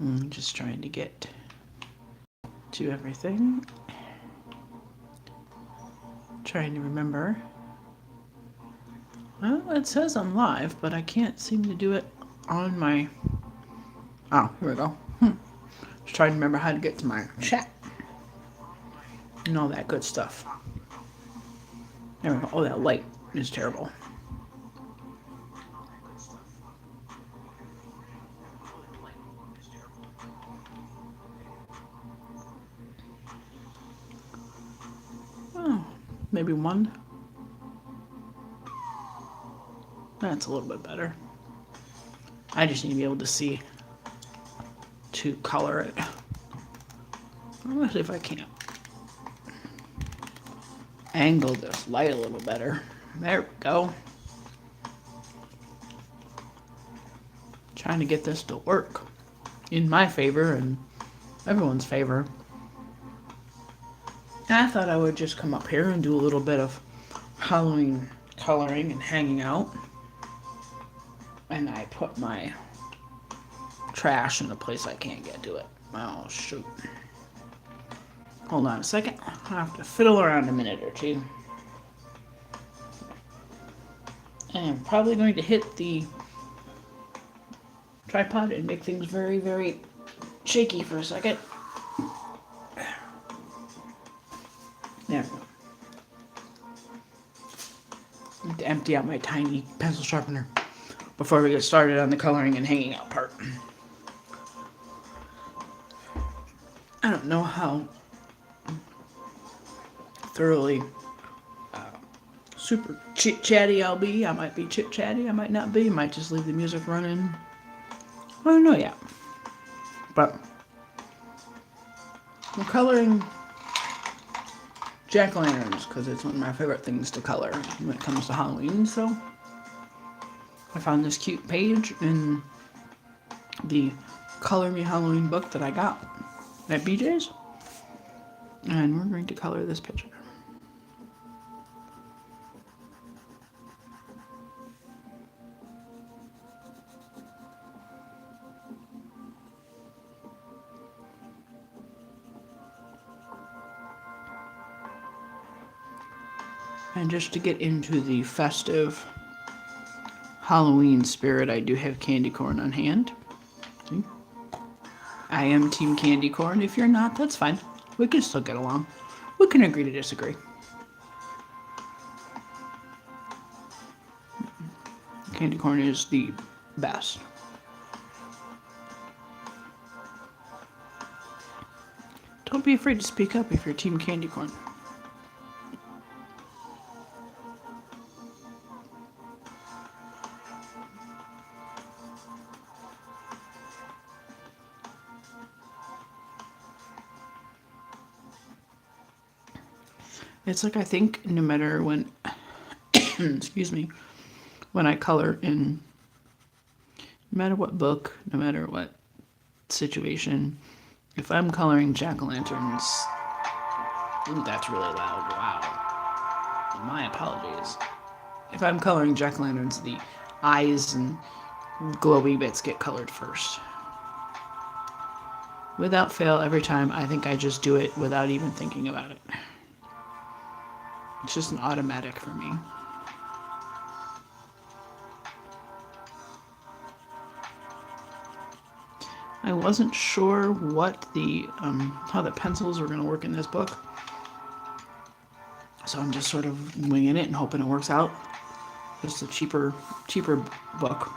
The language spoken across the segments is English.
I'm just trying to get to everything. Trying to remember. Well, it says I'm live, but I can't seem to do it on my... Oh, here we go. Just trying to remember how to get to my chat. And all that good stuff. There we go. Oh, that light is terrible. Oh, maybe one. That's a little bit better. I just need to be able to see to color it. Let's see if I can't angle this light a little better. There we go. Trying to get this to work in my favor and everyone's favor. I thought I would just come up here and do a little bit of Halloween coloring and hanging out. And I put my trash in a place I can't get to it. Oh, shoot. Hold on a second. I'll have to fiddle around a minute or two. And I'm probably going to hit the tripod and make things very, very shaky for a second. There we go. I need to empty out my tiny pencil sharpener before we get started on the coloring and hanging out part. I don't know how thoroughly super chit-chatty I'll be. I might be chit-chatty, I might not be. I might just leave the music running. I don't know yet. But I'm coloring jack-o'-lanterns because it's one of my favorite things to color when it comes to Halloween. So I found this cute page in the Color Me Halloween book that I got at BJ's. And we're going to color this picture. And just to get into the festive Halloween spirit, I do have candy corn on hand. See? I am Team Candy Corn. If you're not, that's fine. We can still get along. We can agree to disagree. Candy corn is the best. Don't be afraid to speak up if you're Team Candy Corn. It's like I think no matter when, excuse me, when I color in, no matter what book, no matter what situation, if I'm coloring jack-o'-lanterns, ooh, that's really loud, wow. My apologies. If I'm coloring jack-o'-lanterns, the eyes and glowy bits get colored first. Without fail, every time, I think I just do it without even thinking about it. It's just an automatic for me. I wasn't sure what the how the pencils were going to work in this book, so I'm just sort of winging it and hoping it works out. It's a cheaper book.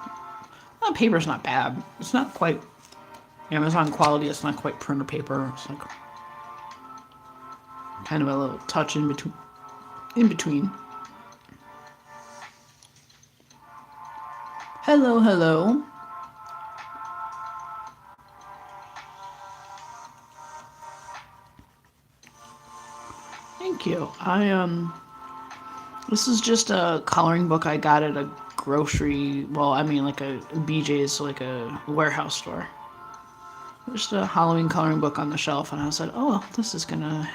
The paper's not bad. It's not quite Amazon quality. It's not quite printer paper. It's like kind of a little touch in between. Hello, hello. Thank you. This is just a coloring book I got at a grocery, well, I mean like a BJ's, so like a warehouse store. Just a Halloween coloring book on the shelf, and I said, oh, well, this is gonna...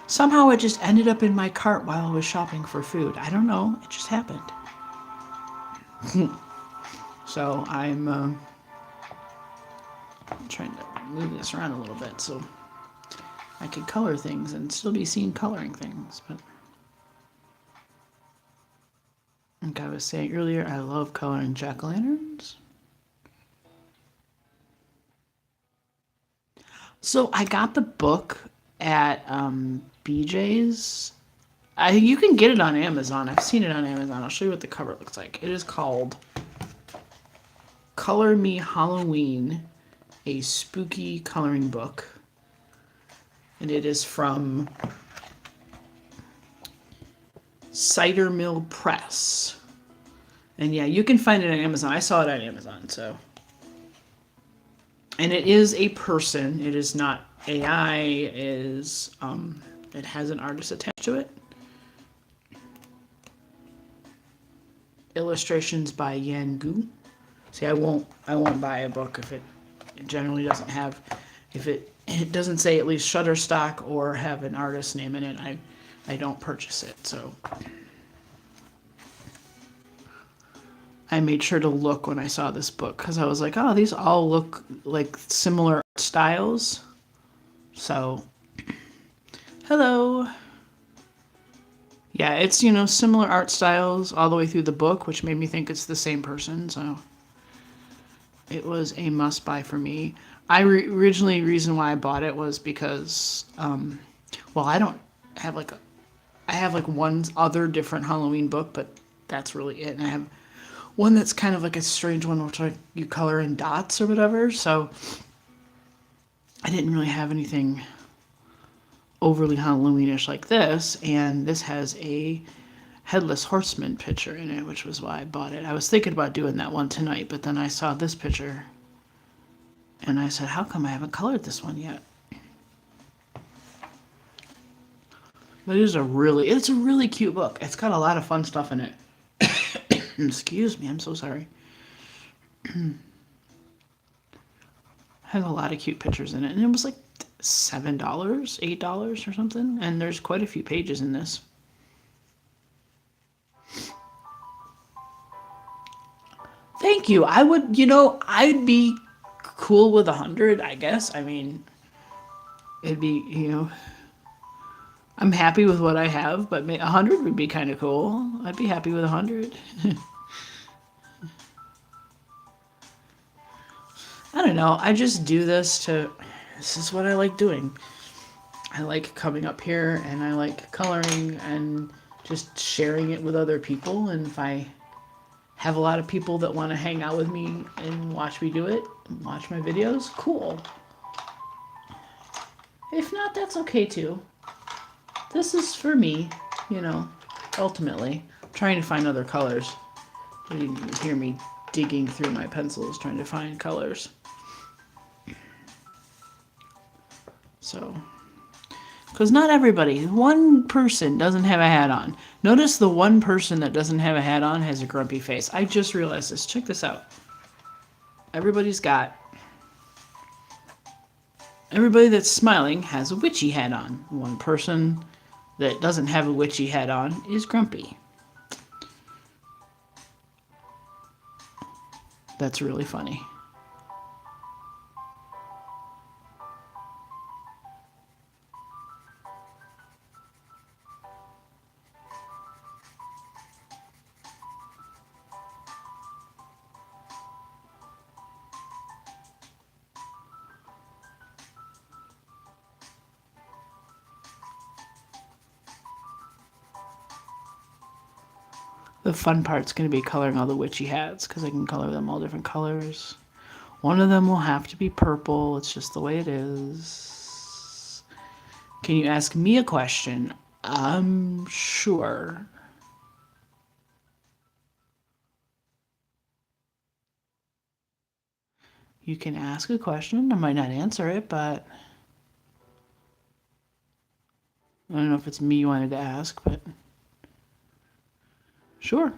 Somehow it just ended up in my cart while I was shopping for food. I don't know, it just happened. So I'm I'm trying to move this around a little bit so I could color things and still be seen coloring things. But like I was saying earlier, I love coloring jack-o'-lanterns. So I got the book at BJ's. You can get it on Amazon. I've seen it on Amazon. I'll show you what the cover looks like. It is called Color Me Halloween, a spooky coloring book. And it is from Cider Mill Press. And yeah, you can find it on Amazon. I saw it on Amazon, so. And it is a person. It is not AI. It has an artist attached to it. Illustrations by Yan Gu. See, I won't buy a book if it generally doesn't have, if it doesn't say at least Shutterstock or have an artist name in it. I don't purchase it. So I made sure to look when I saw this book because I was like, oh, these all look like similar styles. So, hello. Yeah, it's, similar art styles all the way through the book, which made me think it's the same person. So it was a must buy for me. Originally, reason why I bought it was because, well, I don't have I have like one other different Halloween book, but that's really it. And I have one that's kind of like a strange one, which you color in dots or whatever. So I didn't really have anything overly Halloweenish like this. And this has a Headless Horseman picture in it, which was why I bought it. I was thinking about doing that one tonight, but then I saw this picture and I said, how come I haven't colored this one yet? But it's a really cute book. It's got a lot of fun stuff in it. Excuse me, I'm so sorry. Has a lot of cute pictures in it, and it was like $7, $8 or something. And there's quite a few pages in this. Thank you. I'd be cool with 100, I guess. I mean, it'd be, I'm happy with what I have, but 100 would be kind of cool. I'd be happy with 100. I don't know. I just do this this is what I like doing. I like coming up here and I like coloring and just sharing it with other people. And if I have a lot of people that want to hang out with me and watch me do it, watch my videos, cool. If not, that's okay too. This is for me, ultimately. I'm trying to find other colors. You didn't hear me digging through my pencils trying to find colors. So, because not everybody, one person doesn't have a hat on. Notice the one person that doesn't have a hat on has a grumpy face. I just realized this. Check this out. Everybody that's smiling has a witchy hat on. One person that doesn't have a witchy hat on is grumpy. That's really funny. The fun part's going to be coloring all the witchy hats because I can color them all different colors. One of them will have to be purple. It's just the way it is. Can you ask me a question? Sure. You can ask a question. I might not answer it, but I don't know if it's me you wanted to ask, but sure.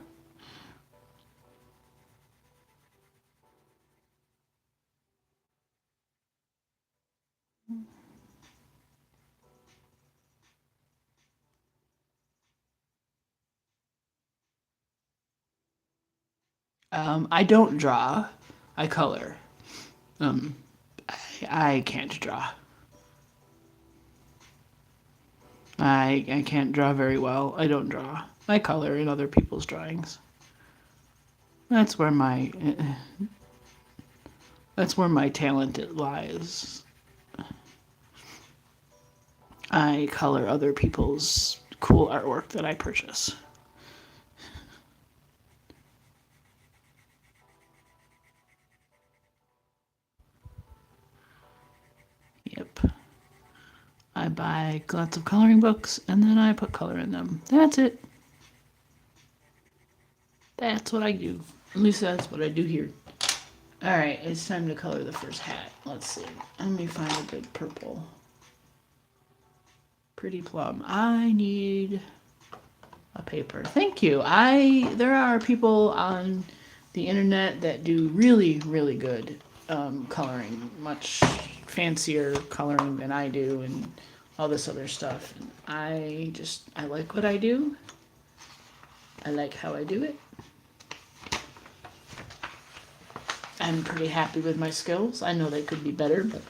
I don't draw. I color. Um, I can't draw. I can't draw very well. I don't draw. I color in other people's drawings. That's where my talent lies. I color other people's cool artwork that I purchase. Yep. I buy lots of coloring books and then I put color in them. That's it. That's what I do. At least that's what I do here. Alright, it's time to color the first hat. Let's see. Let me find a good purple. Pretty plum. I need a paper. Thank you. There are people on the internet that do really, really good coloring. Much fancier coloring than I do and all this other stuff. And I like what I do. I like how I do it. I'm pretty happy with my skills. I know they could be better, but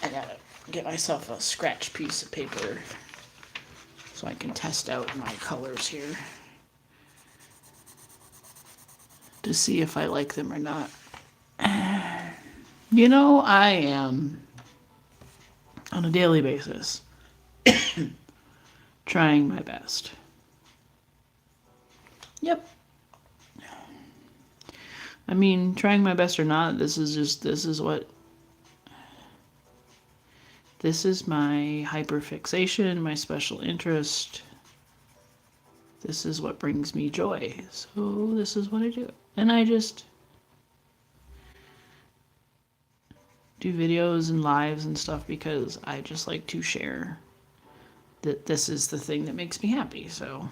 I gotta get myself a scratch piece of paper so I can test out my colors here to see if I like them or not. You know, I am on a daily basis trying my best. Yep. I mean, trying my best or not, this is my hyperfixation, my special interest. This is what brings me joy. So this is what I do. And I just do videos and lives and stuff because I just like to share that this is the thing that makes me happy. So,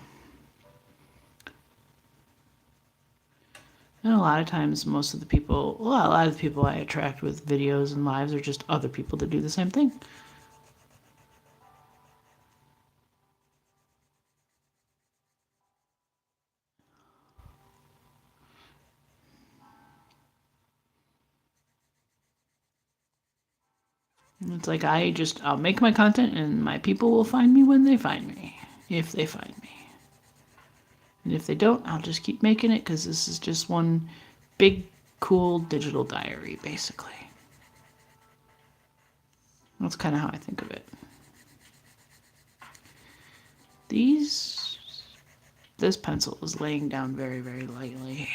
and a lot of times, a lot of the people I attract with videos and lives are just other people that do the same thing. It's like I'll make my content and my people will find me when they find me, if they find me. And if they don't, I'll just keep making it because this is just one big, cool digital diary, basically. That's kind of how I think of it. This pencil is laying down very, very lightly.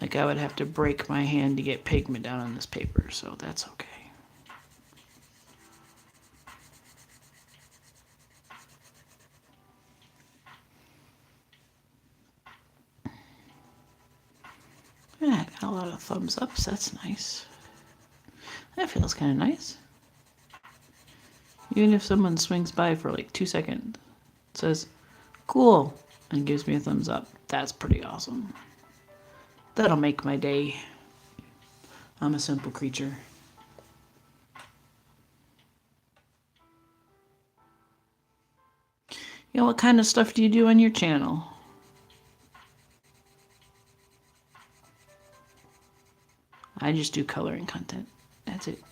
Like I would have to break my hand to get pigment down on this paper, so that's okay. Yeah, I got a lot of thumbs ups. That's nice. That feels kind of nice. Even if someone swings by for like 2 seconds, says, cool, and gives me a thumbs up, that's pretty awesome. That'll make my day. I'm a simple creature. You know, what kind of stuff do you do on your channel? I just do coloring content. That's it.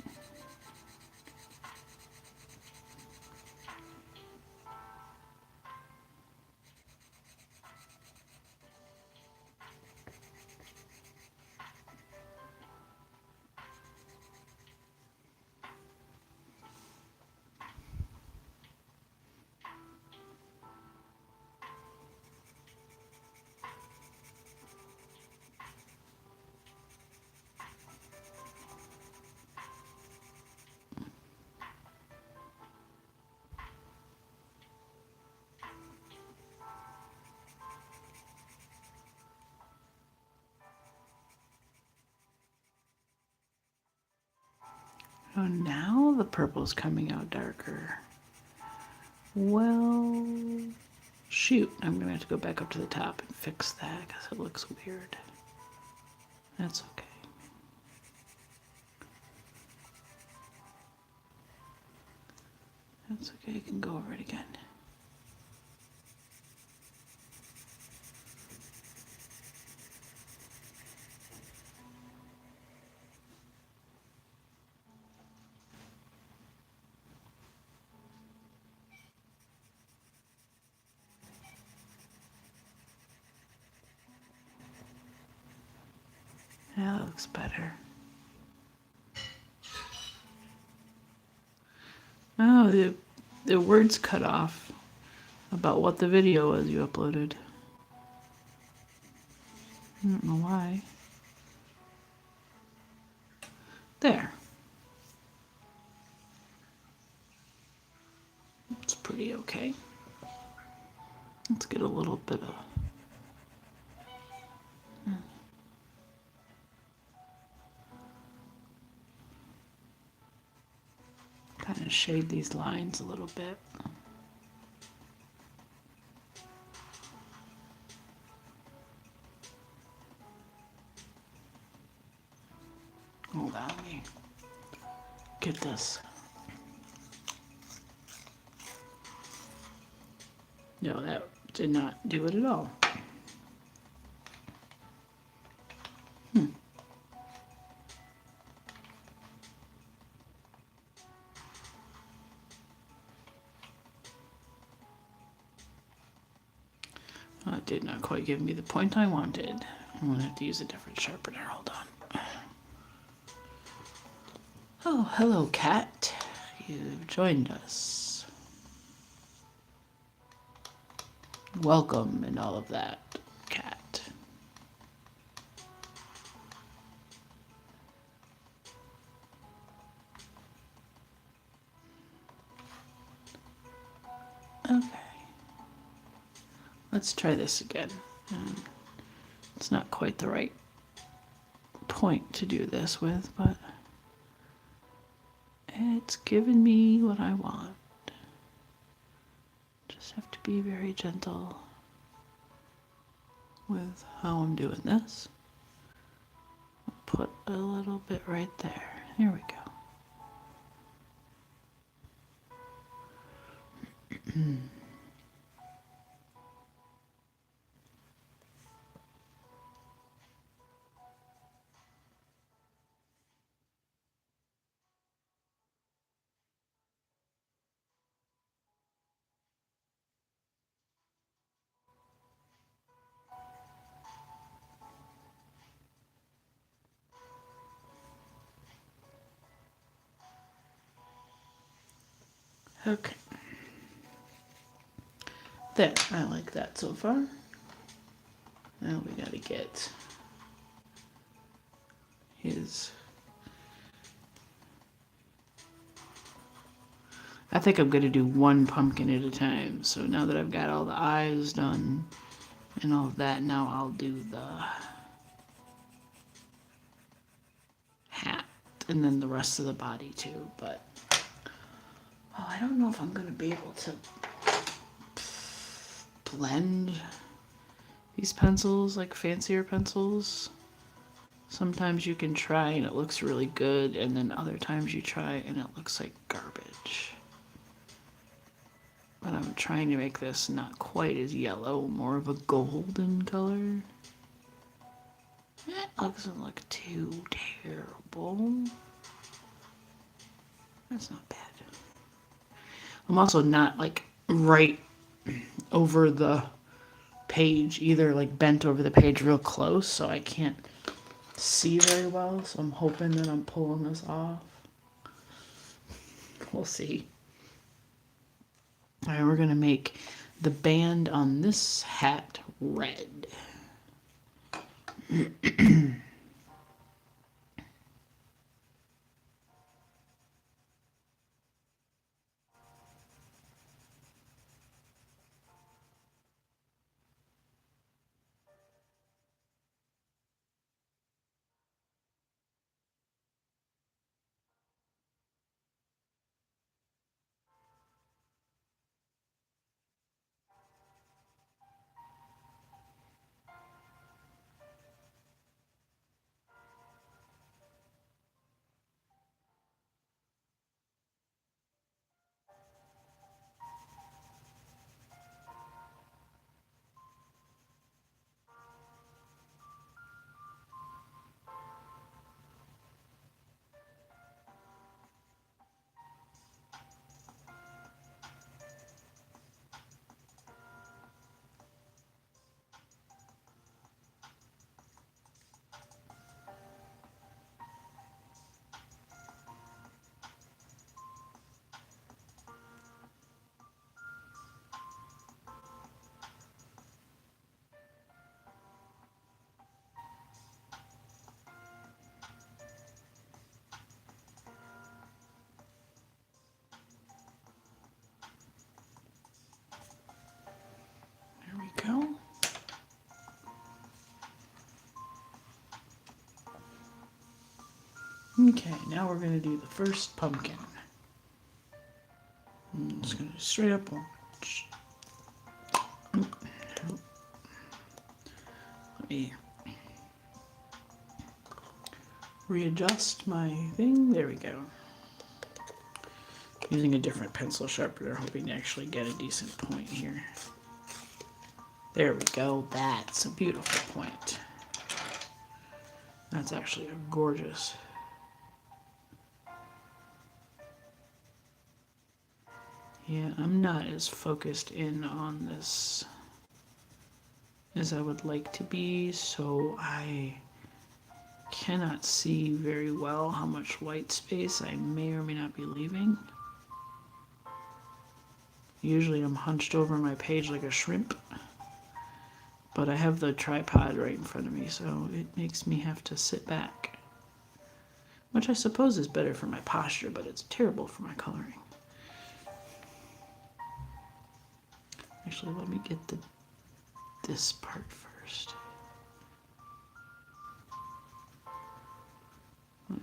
Oh, now the purple's coming out darker. Well, shoot. I'm going to have to go back up to the top and fix that because it looks weird. That's okay. That's okay. I can go over it again. That looks better. Oh, the words cut off about what the video was you uploaded. I don't know why. There. It's pretty okay. Let's get a little bit of... kind of shade these lines a little bit. Hold on, let me get this. No, that did not do it at all. It did not quite give me the point I wanted. I'm gonna have to use a different sharpener. Hold on. Oh, hello, cat. You've joined us. Welcome and all of that, cat. Okay. Let's try this again. It's not quite the right point to do this with, but it's given me what I want. Just have to be very gentle with how I'm doing this. I'll put a little bit right there. Here we go. Okay. There, I like that so far. Now we gotta get his... I think I'm gonna do one pumpkin at a time. So now that I've got all the eyes done and all of that, now I'll do the hat and then the rest of the body too. But I don't know if I'm gonna be able to blend these pencils like fancier pencils. Sometimes you can try and it looks really good, and then other times you try and it looks like garbage. But I'm trying to make this not quite as yellow, more of a golden color. That doesn't look too terrible. That's not bad. I'm also not like right over the page either, like bent over the page real close, so I can't see very well. So I'm hoping that I'm pulling this off. We'll see. All right, we're gonna make the band on this hat red. Okay, now we're going to do the first pumpkin. I'm just going to straight up. Let me readjust my thing. There we go. Using a different pencil sharpener, hoping to actually get a decent point here. There we go. That's a beautiful point. That's actually a gorgeous. Yeah, I'm not as focused in on this as I would like to be, so I cannot see very well how much white space I may or may not be leaving. Usually I'm hunched over my page like a shrimp, but I have the tripod right in front of me, so it makes me have to sit back, which I suppose is better for my posture, but it's terrible for my coloring. Actually, let me get this part first.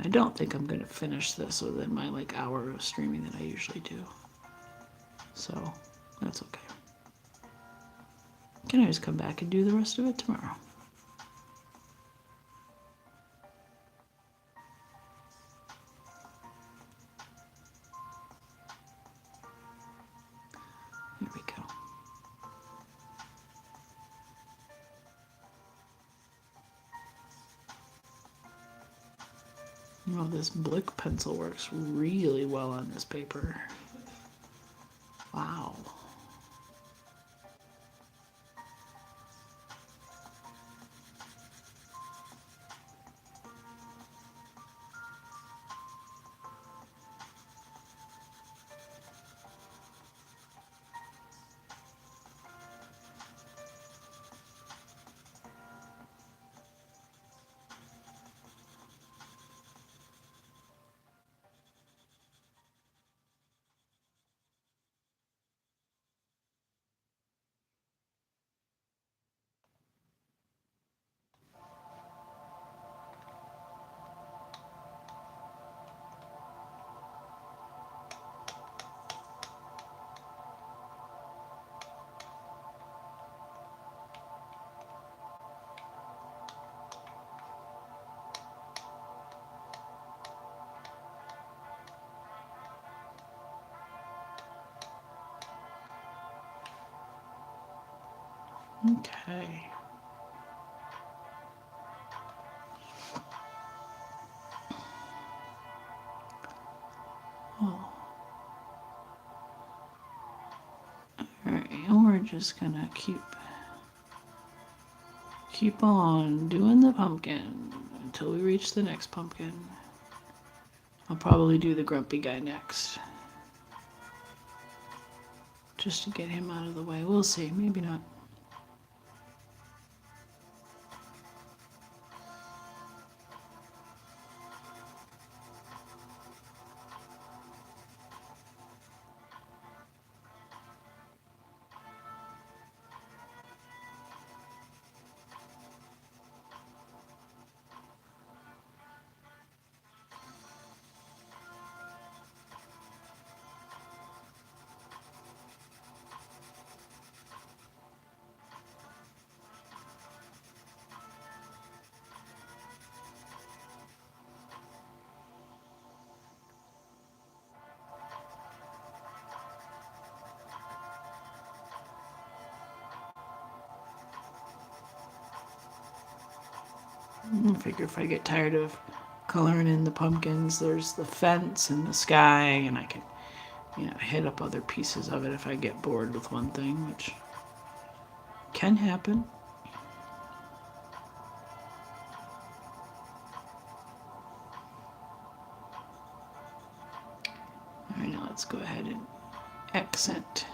I don't think I'm going to finish this within my hour of streaming that I usually do. So, that's okay. Can always come back and do the rest of it tomorrow. Here we go. Oh, this Blick pencil works really well on this paper. Wow. Okay. Oh. Alright, and we're just gonna keep on doing the pumpkin until we reach the next pumpkin. I'll probably do the grumpy guy next. Just to get him out of the way. We'll see, maybe not. I figure if I get tired of coloring in the pumpkins, there's the fence and the sky, and I can, hit up other pieces of it if I get bored with one thing, which can happen. Alright, now let's go ahead and accent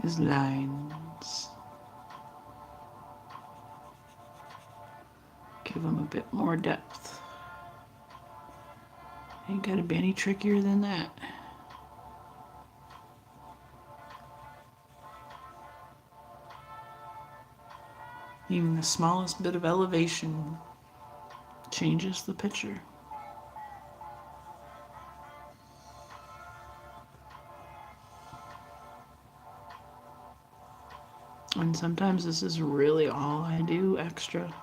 his lines. Give him a bit more depth. Ain't gotta be any trickier than that. Even the smallest bit of elevation changes the picture. And sometimes this is really all I do extra.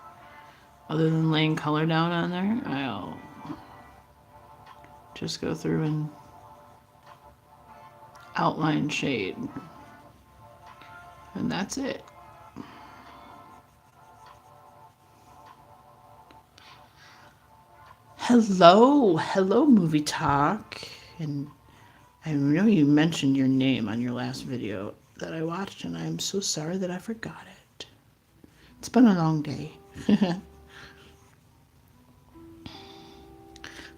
Other than laying color down on there, I'll just go through and outline shade. And that's it. Hello, Movie Talk. And I know you mentioned your name on your last video that I watched, and I'm so sorry that I forgot it. It's been a long day.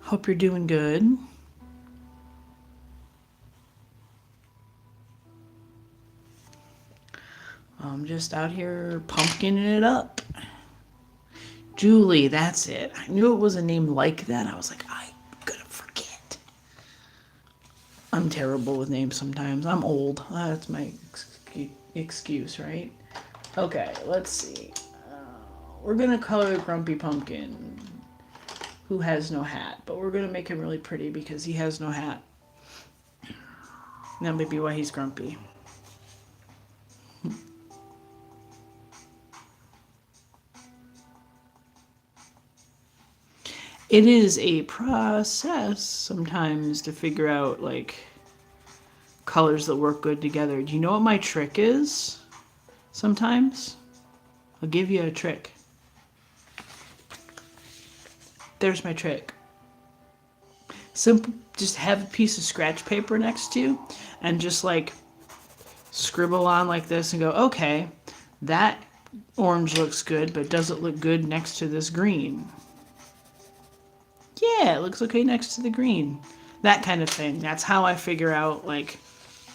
Hope you're doing good. I'm just out here pumpkining it up. Julie, that's it. I knew it was a name like that. I was like, I'm gonna forget. I'm terrible with names sometimes. I'm old. That's my excuse, right? Okay, let's see. We're gonna color Grumpy Pumpkin, who has no hat, but we're gonna make him really pretty because he has no hat. That may be why he's grumpy. It is a process sometimes to figure out like colors that work good together. Do you know what my trick is? Sometimes I'll give you a trick. There's my trick. Simple, just have a piece of scratch paper next to you and just like scribble on like this and go, okay, that orange looks good, but does it look good next to this green? Yeah, it looks okay next to the green. That kind of thing. That's how I figure out like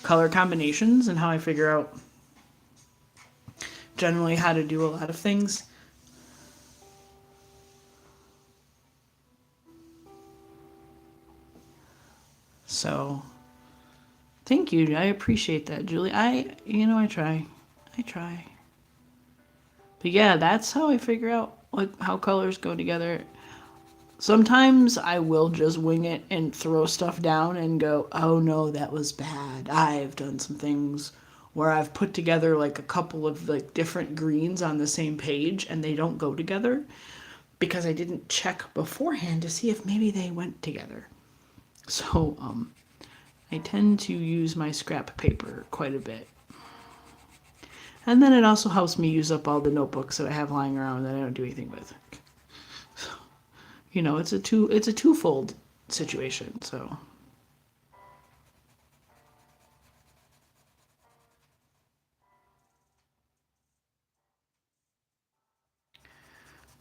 color combinations and how I figure out generally how to do a lot of things. So, thank you. I appreciate that, Julie. I try. But yeah, that's how I figure out like how colors go together. Sometimes I will just wing it and throw stuff down and go, oh no, that was bad. I've done some things where I've put together like a couple of like different greens on the same page and they don't go together because I didn't check beforehand to see if maybe they went together. So, I tend to use my scrap paper quite a bit. And then it also helps me use up all the notebooks that I have lying around that I don't do anything with. So, it's a twofold situation, so.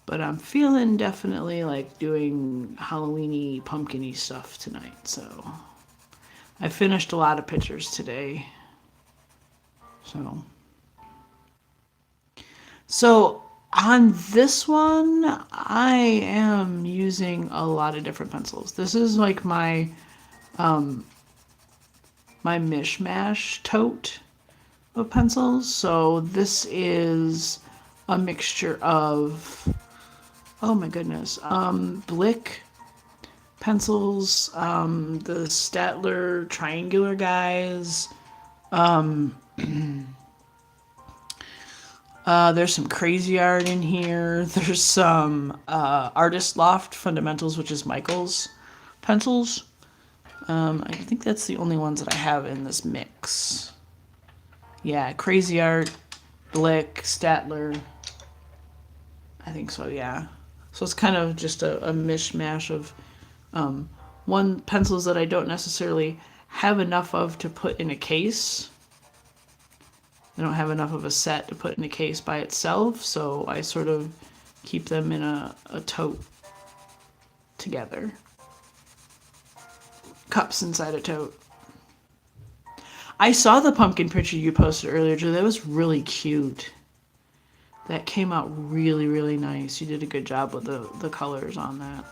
But I'm feeling definitely like doing Halloweeny, pumpkin-y stuff tonight, so. I finished a lot of pictures today. So on this one, I am using a lot of different pencils. This is like my my mishmash tote of pencils. So this is a mixture of, oh my goodness, Blick pencils, the Statler triangular guys. There's some crazy art in here. There's some Artist Loft Fundamentals, which is Michael's pencils. I think that's the only ones that I have in this mix. Yeah, Crazy Art, Blick, Statler. I think so, yeah. So it's kind of just a mishmash of one pencils that I don't necessarily have enough of to put in a case. I don't have enough of a set to put in a case by itself, so I sort of keep them in a tote together. Cups inside a tote. I saw the pumpkin picture you posted earlier, Joe. That was really cute. That came out really, really nice. You did a good job with the colors on that.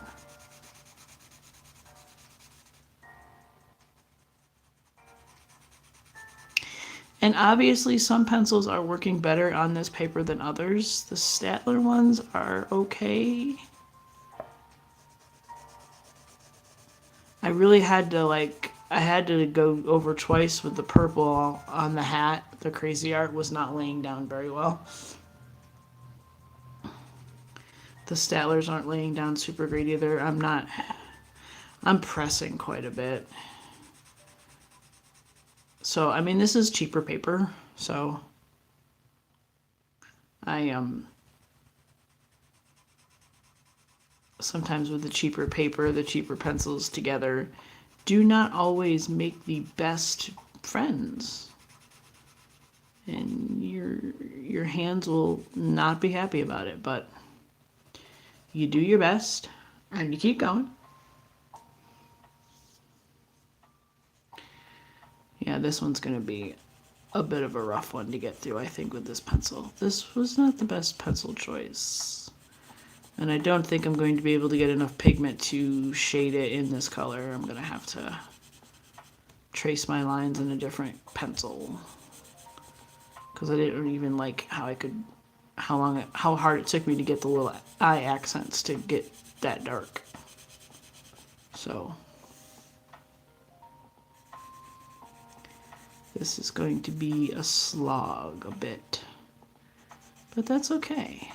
And obviously some pencils are working better on this paper than others. The Statler ones are okay. I really had to I had to go over twice with the purple on the hat. The crazy art was not laying down very well. The Statlers aren't laying down super great either. I'm pressing quite a bit. So, I mean, this is cheaper paper, so I sometimes with the cheaper paper, the cheaper pencils together do not always make the best friends. And your hands will not be happy about it, but you do your best and you keep going. Yeah, this one's going to be a bit of a rough one to get through, I think, with this pencil. This was not the best pencil choice. And I don't think I'm going to be able to get enough pigment to shade it in this color. I'm going to have to trace my lines in a different pencil. Because I didn't even like how hard it took me to get the little eye accents to get that dark. So this is going to be a slog a bit, but that's okay.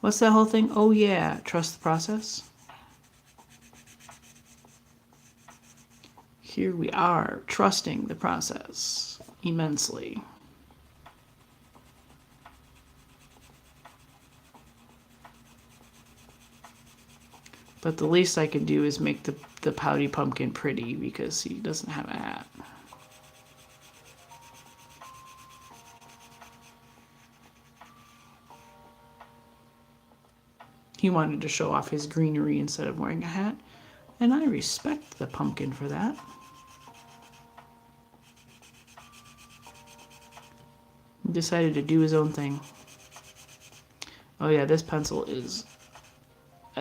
What's that whole thing? Oh yeah, trust the process. Here we are, trusting the process immensely. But the least I can do is make the pouty pumpkin pretty because he doesn't have a hat. He wanted to show off his greenery instead of wearing a hat, and I respect the pumpkin for that. He decided to do his own thing. Oh yeah, this pencil is...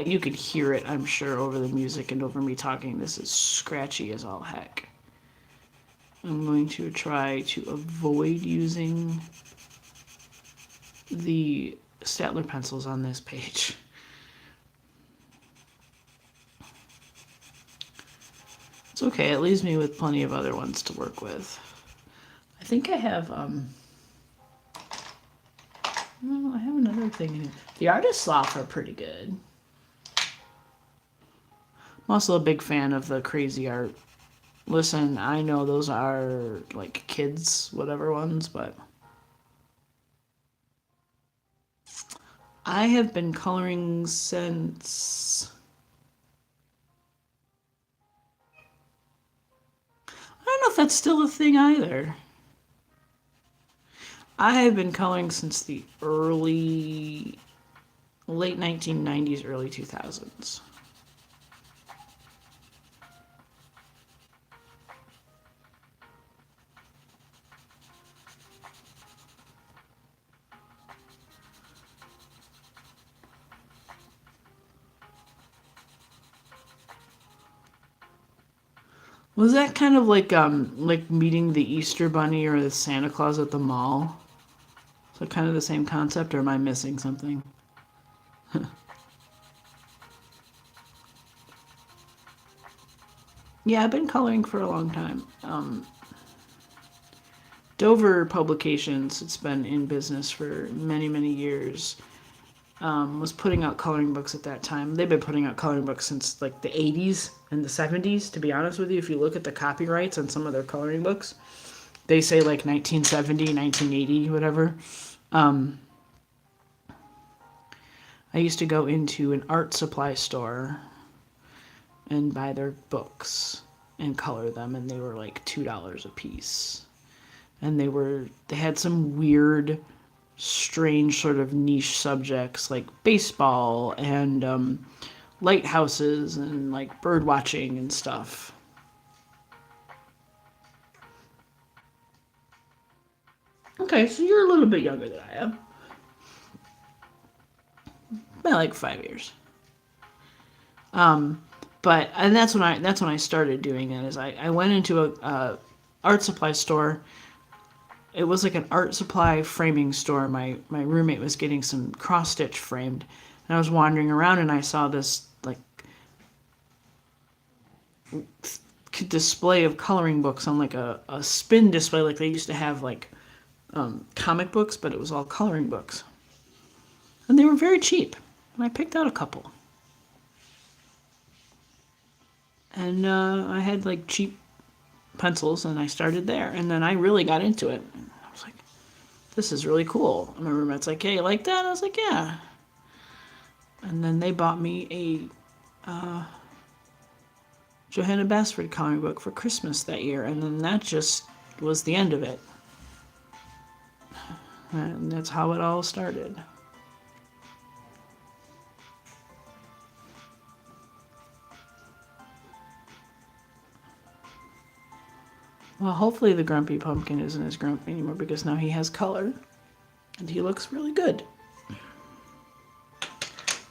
you could hear it, I'm sure, over the music and over me talking. This is scratchy as all heck. I'm going to try to avoid using the Statler pencils on this page. It's okay, it leaves me with plenty of other ones to work with. I think I have, no, I have another thing in here. The Artist Sloth are pretty good. I'm also a big fan of the crazy art. Listen, I know those are like kids, whatever ones, but I have been coloring since... I don't know if that's still a thing either. I have been coloring since the late 1990s, early 2000s. Was that kind of like meeting the Easter Bunny or the Santa Claus at the mall? So kind of the same concept, or am I missing something? Yeah, I've been coloring for a long time. Dover Publications, it's been in business for many, many years, was putting out coloring books at that time. They've been putting out coloring books since like the 80s and the 70s, to be honest with you. If you look at the copyrights on some of their coloring books, they say like 1970, 1980, whatever. I used to go into an art supply store and buy their books and color them, and they were like $2 a piece. And they had some weird, strange sort of niche subjects like baseball and lighthouses and like bird watching and stuff. Okay, so you're a little bit younger than I am. By like 5 years. But and that's when I started doing it. Is I went into a art supply store. It was like an art supply framing store. My roommate was getting some cross stitch framed, and I was wandering around and I saw this like display of coloring books on like a spin display like they used to have like comic books, but it was all coloring books. And they were very cheap. And I picked out a couple. And I had like cheap pencils and I started there. And then I really got into it. I was like, this is really cool. And my roommate's like, hey, you like that? I was like, yeah. And then they bought me a Johanna Basford comic book for Christmas that year. And then that just was the end of it. And that's how it all started. Well, hopefully the Grumpy Pumpkin isn't as grumpy anymore because now he has color and he looks really good.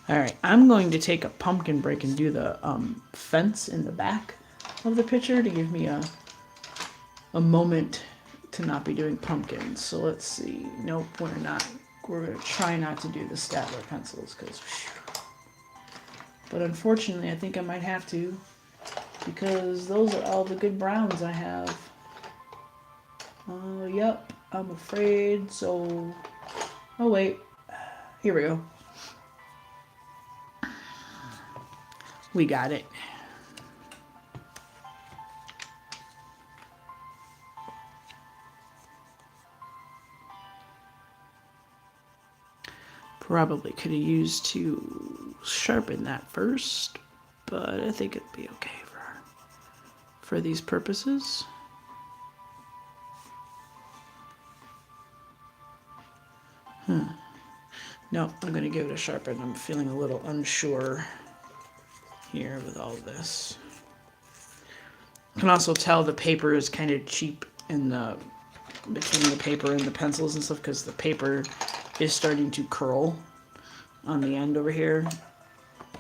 All right, I'm going to take a pumpkin break and do the fence in the back of the picture to give me a moment to not be doing pumpkins. So let's see. Nope, we're not. We're going to try not to do the Statler pencils because... But unfortunately, I think I might have to because those are all the good browns I have. Yep, I'm afraid, so... Oh, wait. Here we go. We got it. Probably could have used to sharpen that first, but I think it'd be okay for these purposes. No, I'm going to give it a sharpen. I'm feeling a little unsure here with all this. You can also tell the paper is kind of cheap in the between the paper and the pencils and stuff because the paper is starting to curl on the end over here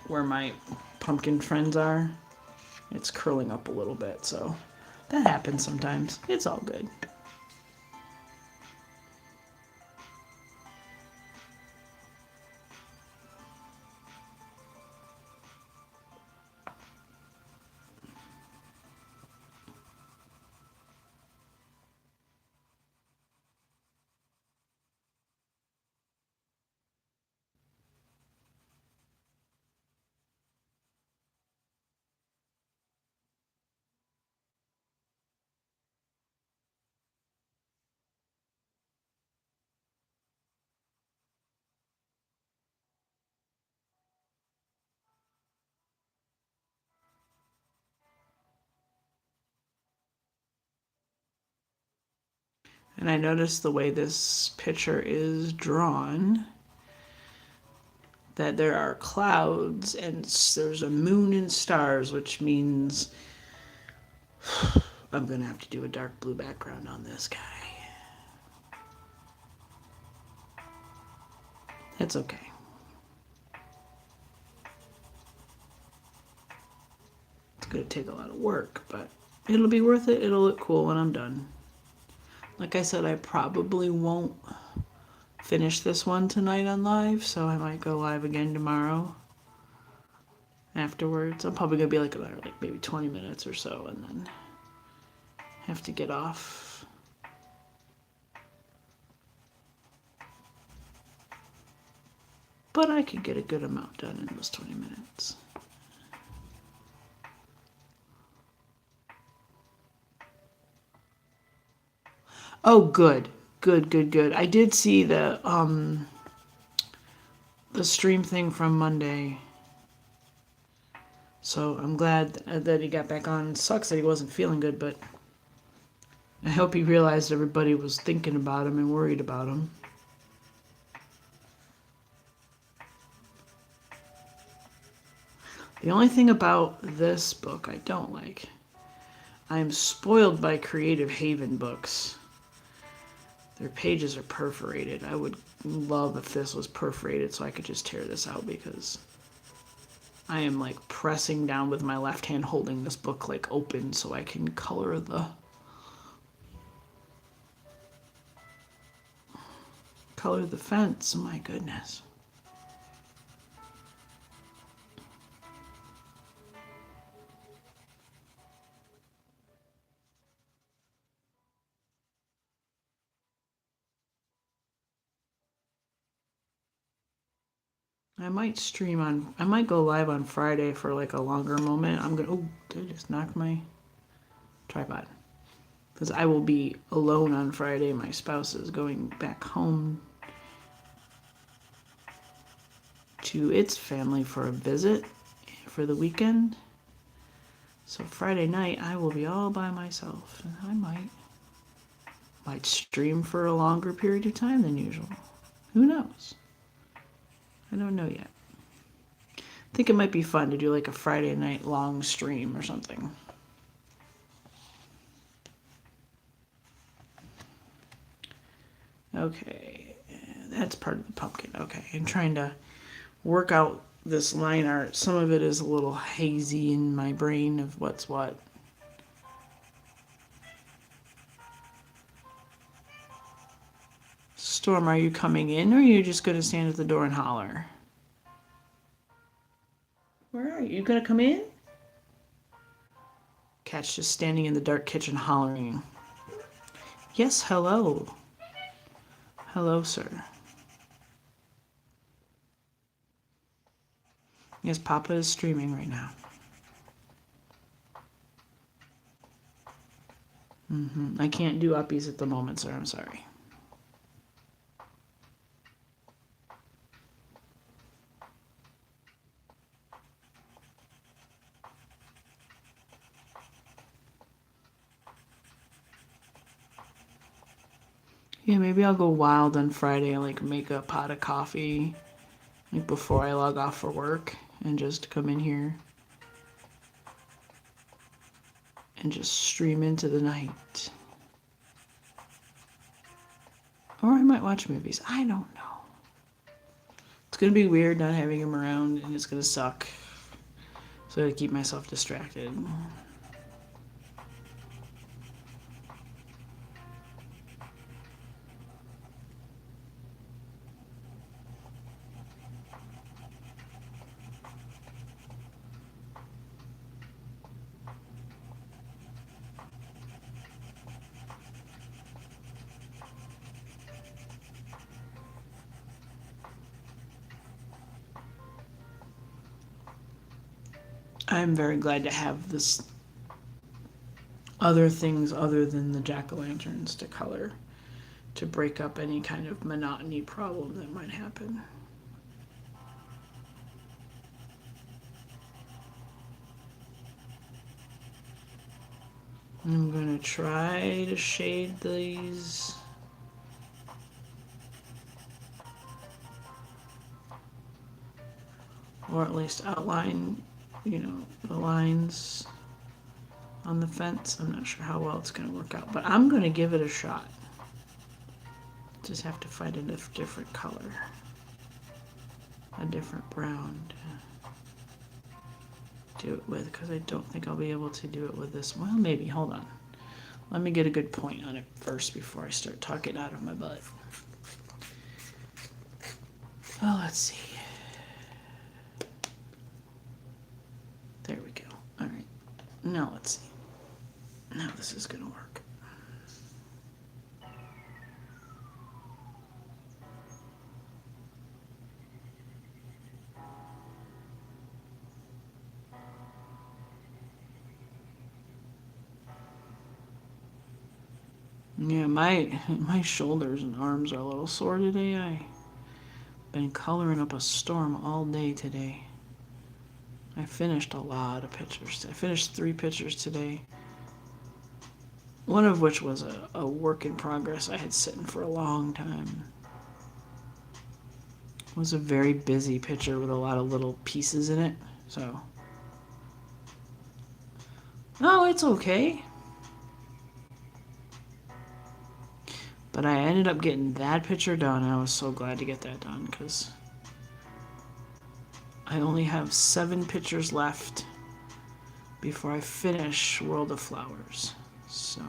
where my pumpkin friends are. It's curling up a little bit, so that happens sometimes. It's all good. And I noticed the way this picture is drawn, that there are clouds and there's a moon and stars, which means I'm going to have to do a dark blue background on this guy. It's okay. It's going to take a lot of work, but it'll be worth it. It'll look cool when I'm done. Like I said, I probably won't finish this one tonight on live, so I might go live again tomorrow afterwards. I'm probably going to be like another maybe 20 minutes or so and then have to get off. But I could get a good amount done in those 20 minutes. Oh, good. Good. I did see the stream thing from Monday. So I'm glad that he got back on. It sucks that he wasn't feeling good, but I hope he realized everybody was thinking about him and worried about him. The only thing about this book I don't like, I'm spoiled by Creative Haven books. Their pages are perforated. I would love if this was perforated so I could just tear this out because I am like pressing down with my left hand holding this book like open so I can color the fence. My goodness. I might go live on Friday for like a longer moment. Oh, did I just knock my tripod? Because I will be alone on Friday. My spouse is going back home to its family for a visit for the weekend. So Friday night I will be all by myself, and I might stream for a longer period of time than usual. Who knows? I don't know yet. I think it might be fun to do like a Friday night long stream or something. Okay, that's part of the pumpkin. Okay, I'm trying to work out this line art. Some of it is a little hazy in my brain of what's what. Storm, are you coming in or are you just going to stand at the door and holler? Where are you? You going to come in? Cat's just standing in the dark kitchen hollering. Yes, hello. Hello, sir. Yes, Papa is streaming right now. I can't do uppies at the moment, sir. I'm sorry. Yeah, maybe I'll go wild on Friday, like make a pot of coffee like before I log off for work and just come in here and just stream into the night. Or I might watch movies. I don't know. It's going to be weird not having him around and it's going to suck. So I gotta keep myself distracted. I'm very glad to have this other things other than the jack-o'-lanterns to color to break up any kind of monotony problem that might happen. I'm gonna try to shade these. Or at least outline, the lines on the fence. I'm not sure how well it's gonna work out, but I'm gonna give it a shot. Just have to find a different color. A different brown to do it with, because I don't think I'll be able to do it with this. Well, maybe. Hold on. Let me get a good point on it first before I start talking out of my butt. Oh, let's see. There we go. All right. Now let's see. Now this is going to work. Yeah, my shoulders and arms are a little sore today. I've been coloring up a storm all day today. I finished a lot of pictures. I finished 3 pictures today. One of which was a work in progress I had sitting for a long time. It was a very busy picture with a lot of little pieces in it, so. Oh, it's okay. But I ended up getting that picture done, and I was so glad to get that done, because I only have 7 pictures left before I finish World of Flowers. So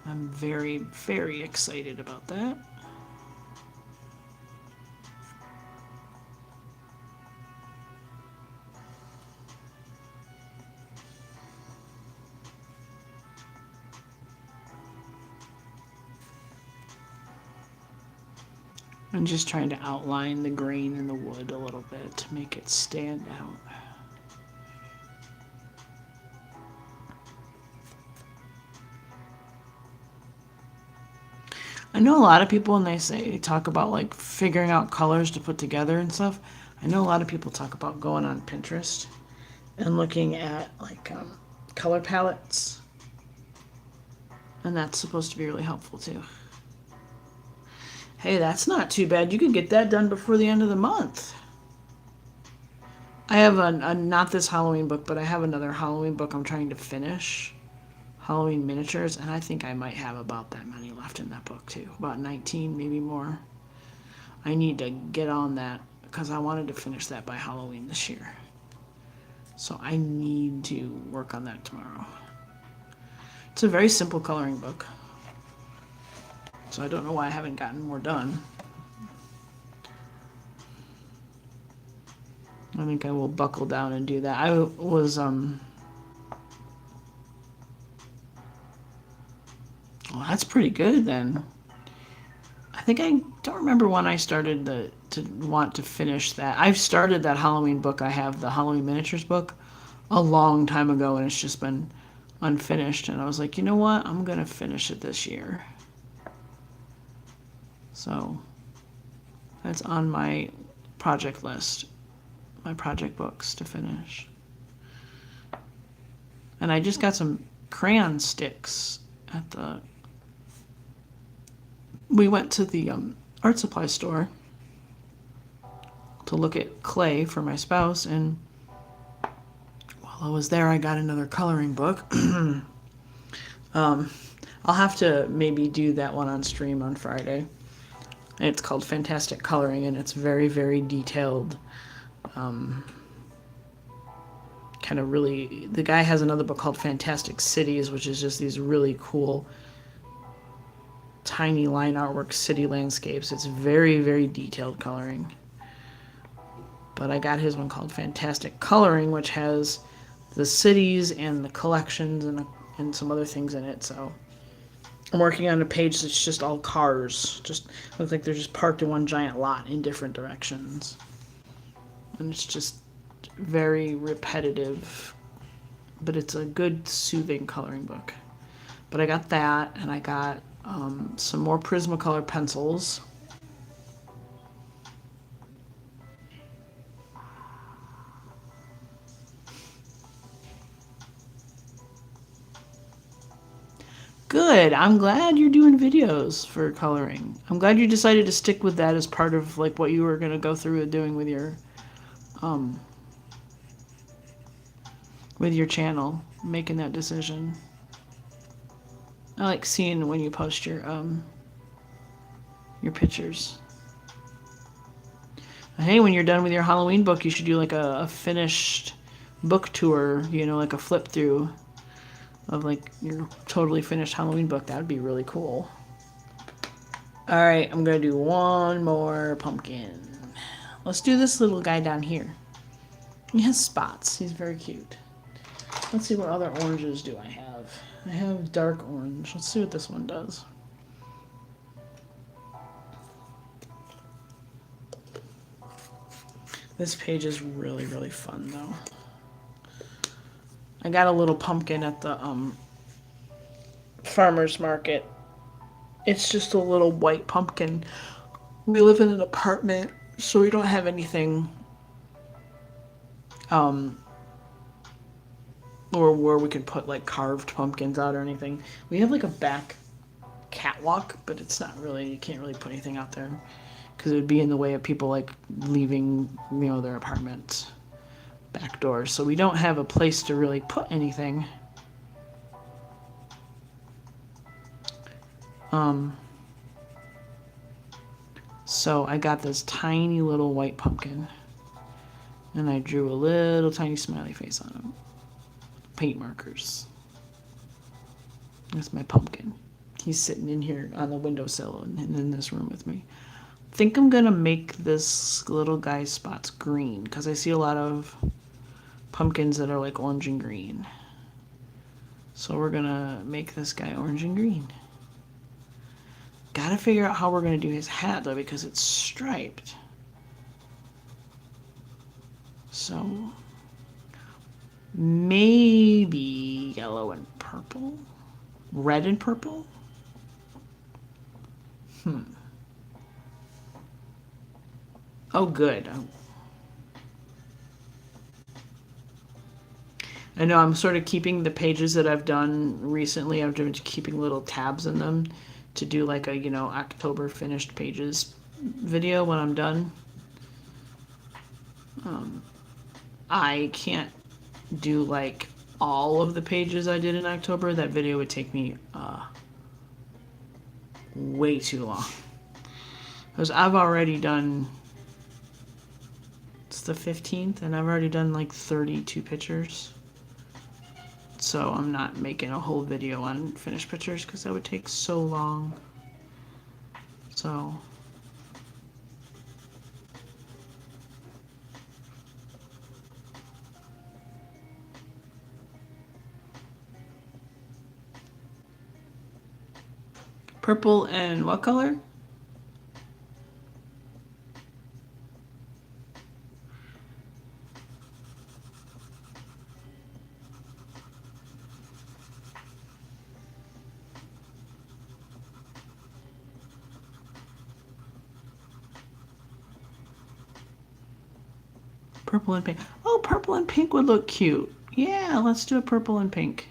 I'm very, very excited about that. I'm just trying to outline the grain in the wood a little bit to make it stand out. I know a lot of people when they talk about like figuring out colors to put together and stuff. I know a lot of people talk about going on Pinterest and looking at like color palettes, and that's supposed to be really helpful too. Hey, that's not too bad. You can get that done before the end of the month. I have a not this Halloween book, but I have another Halloween book I'm trying to finish. Halloween miniatures, and I think I might have about that many left in that book too. About 19, maybe more. I need to get on that because I wanted to finish that by Halloween this year. So I need to work on that tomorrow. It's a very simple coloring book. So I don't know why I haven't gotten more done. I think I will buckle down and do that. I was well, that's pretty good then. I think I don't remember when I started to want to finish that. I've started that Halloween book. I have the Halloween miniatures book a long time ago, and it's just been unfinished. And I was like, you know what? I'm gonna finish it this year. So that's on my project list, my project books to finish. And I just got some crayon sticks at the. We went to the art supply store to look at clay for my spouse, and while I was there, I got another coloring book. I'll have to maybe do that one on stream on Friday. It's called Fantastic Coloring, and it's very, very detailed. Kind of really. The guy has another book called Fantastic Cities, which is just these really cool, tiny line artwork city landscapes. It's very, very detailed coloring. But I got his one called Fantastic Coloring, which has the cities and the collections and some other things in it. So I'm working on a page that's just all cars. Just looks like they're just parked in one giant lot in different directions. And it's just very repetitive, but it's a good, soothing coloring book. But I got that, and I got some more Prismacolor pencils. Good. I'm glad you're doing videos for coloring. I'm glad you decided to stick with that as part of like what you were going to go through and doing with your channel, making that decision. I like seeing when you post your pictures. Hey, when you're done with your Halloween book, you should do like a finished book tour, like a flip through of like your totally finished Halloween book. That would be really cool. All right, I'm gonna do one more pumpkin. Let's do this little guy down here. He has spots. He's very cute. Let's see what other oranges do I have. I have dark orange. Let's see what this one does. This page is really, really fun though. I got a little pumpkin at the farmer's market. It's just a little white pumpkin. We live in an apartment, so we don't have anything or where we can put like carved pumpkins out or anything. We have like a back catwalk, but it's not really, you can't really put anything out there because it would be in the way of people like leaving, their apartments back doors. So we don't have a place to really put anything. So I got this tiny little white pumpkin and I drew a little tiny smiley face on him. Paint markers. That's my pumpkin. He's sitting in here on the windowsill and in this room with me. I think I'm gonna make this little guy's spots green because I see a lot of pumpkins that are like orange and green. So we're gonna make this guy orange and green. Gotta figure out how we're gonna do his hat though, because it's striped. So maybe yellow and purple? Red and purple? Oh, good. I know I'm sort of keeping the pages that I've done recently. I've been keeping little tabs in them to do like a, October finished pages video when I'm done. I can't do like all of the pages I did in October. That video would take me way too long. Because I've already done, it's the 15th, and I've already done like 32 pictures. So I'm not making a whole video on finished pictures because that would take so long. So purple and what color? Purple and pink. Oh, purple and pink would look cute. Yeah, let's do a purple and pink.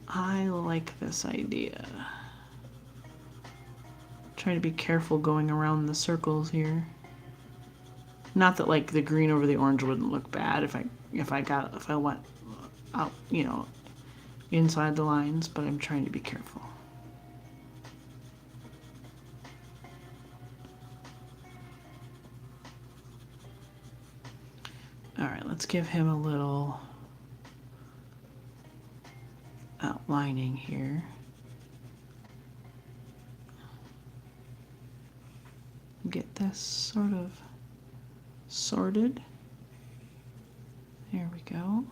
I like this idea. Try to be careful going around the circles here. Not that like the green over the orange wouldn't look bad if I went out, inside the lines, but I'm trying to be careful. All right, let's give him a little outlining here. Get this sort of sorted. There we go.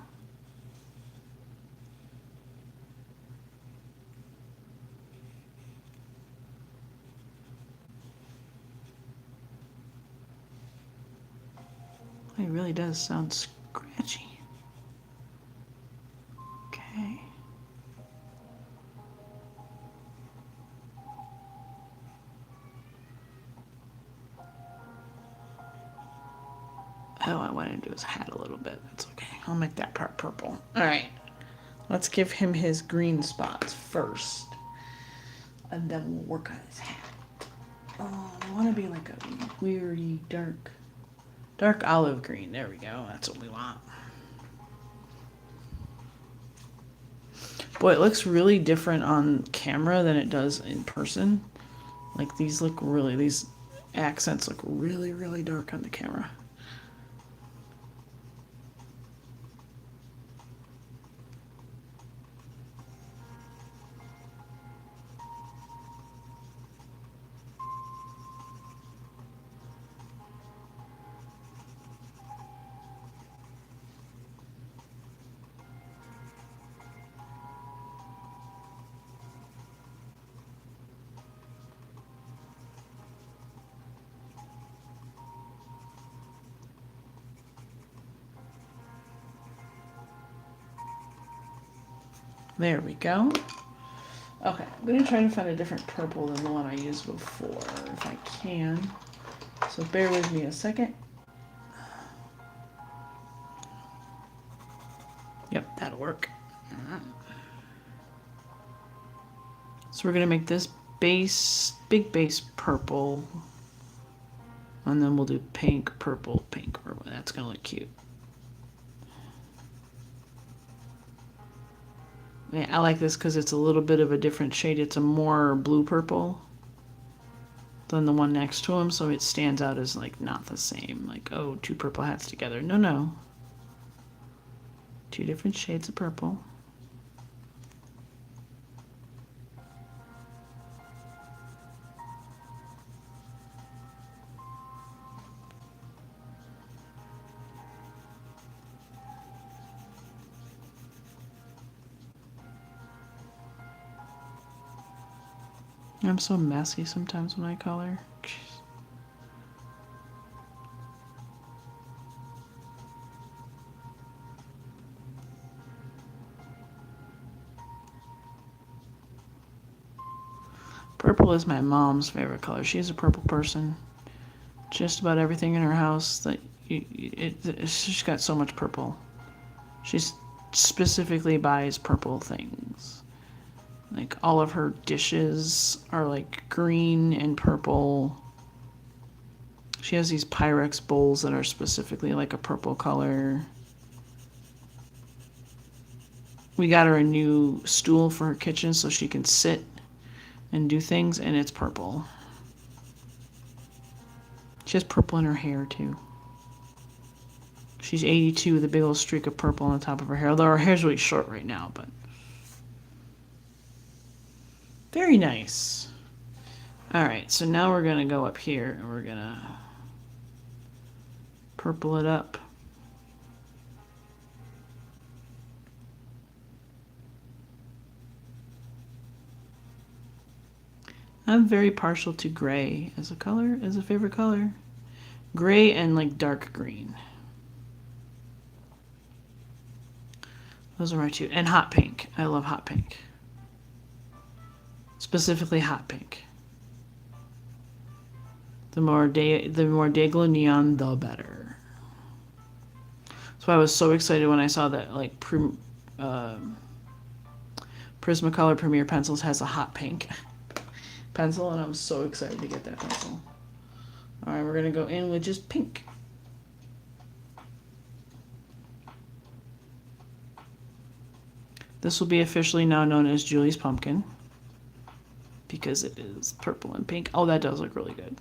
It really does sound scratchy. Okay. Oh, I want to do his hat a little bit. That's okay. I'll make that part purple. All right. Let's give him his green spots first. And then we'll work on his hat. Oh, I want to be like a weirdy dark olive green. There we go. That's what we want. Boy, it looks really different on camera than it does in person. Like these accents look really, really dark on the camera. There we go. Okay, I'm going to try to find a different purple than the one I used before, if I can. So bear with me a second. Yep, that'll work. So we're going to make this big base purple. And then we'll do pink, purple, pink, purple. That's going to look cute. Yeah, I like this because it's a little bit of a different shade. It's a more blue purple than the one next to him, so it stands out as like not the same. Like, oh, two purple hats together. No. Two different shades of purple. I'm so messy sometimes when I color. Jeez. Purple is my mom's favorite color. She's a purple person. Just about everything in her house that she's got so much purple. She specifically buys purple things. Like all of her dishes are like green and purple. She has these Pyrex bowls that are specifically like a purple color. We got her a new stool for her kitchen so she can sit and do things, and it's purple. She has purple in her hair too. She's 82 with a big old streak of purple on the top of her hair, although her hair's really short right now, but very nice. Alright, so now we're going to go up here and we're going to purple it up. I'm very partial to gray as a color, as a favorite color. Gray and like dark green. Those are my two. And hot pink. I love hot pink. Specifically hot pink. The more Dayglow neon, the better. So I was so excited when I saw that like Prismacolor Premier Pencils has a hot pink pencil, and I'm so excited to get that pencil. Alright, we're going to go in with just pink. This will be officially now known as Julie's Pumpkin because it is purple and pink. Oh, that does look really good.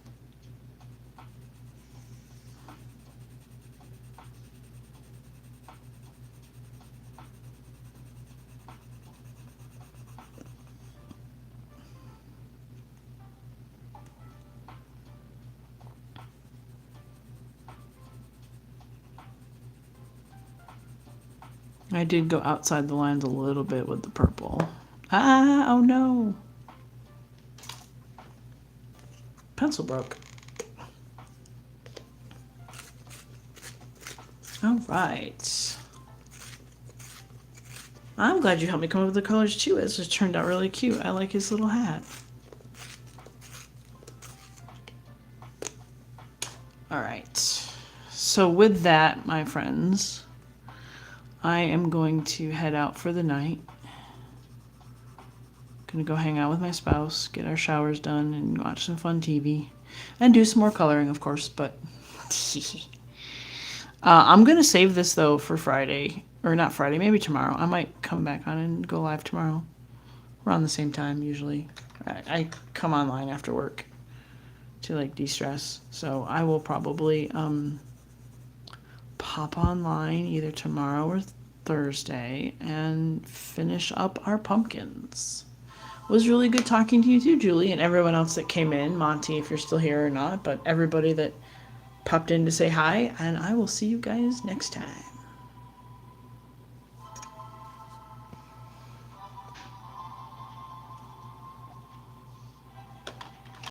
I did go outside the lines a little bit with the purple. Ah, oh no. Pencil broke. All right. I'm glad you helped me come up with the colors too. It's just turned out really cute. I like his little hat. All right. So with that, my friends, I am going to head out for the night. Gonna go hang out with my spouse, get our showers done, and watch some fun TV. And do some more coloring, of course, but... I'm gonna save this, though, for Friday. Or not Friday, maybe tomorrow. I might come back on and go live tomorrow. Around the same time, usually. I come online after work to, like, de-stress. So I will probably, pop online either tomorrow or Thursday and finish up our pumpkins. It was really good talking to you too, Julie, and everyone else that came in. Monty, if you're still here or not, but everybody that popped in to say hi, and I will see you guys next time.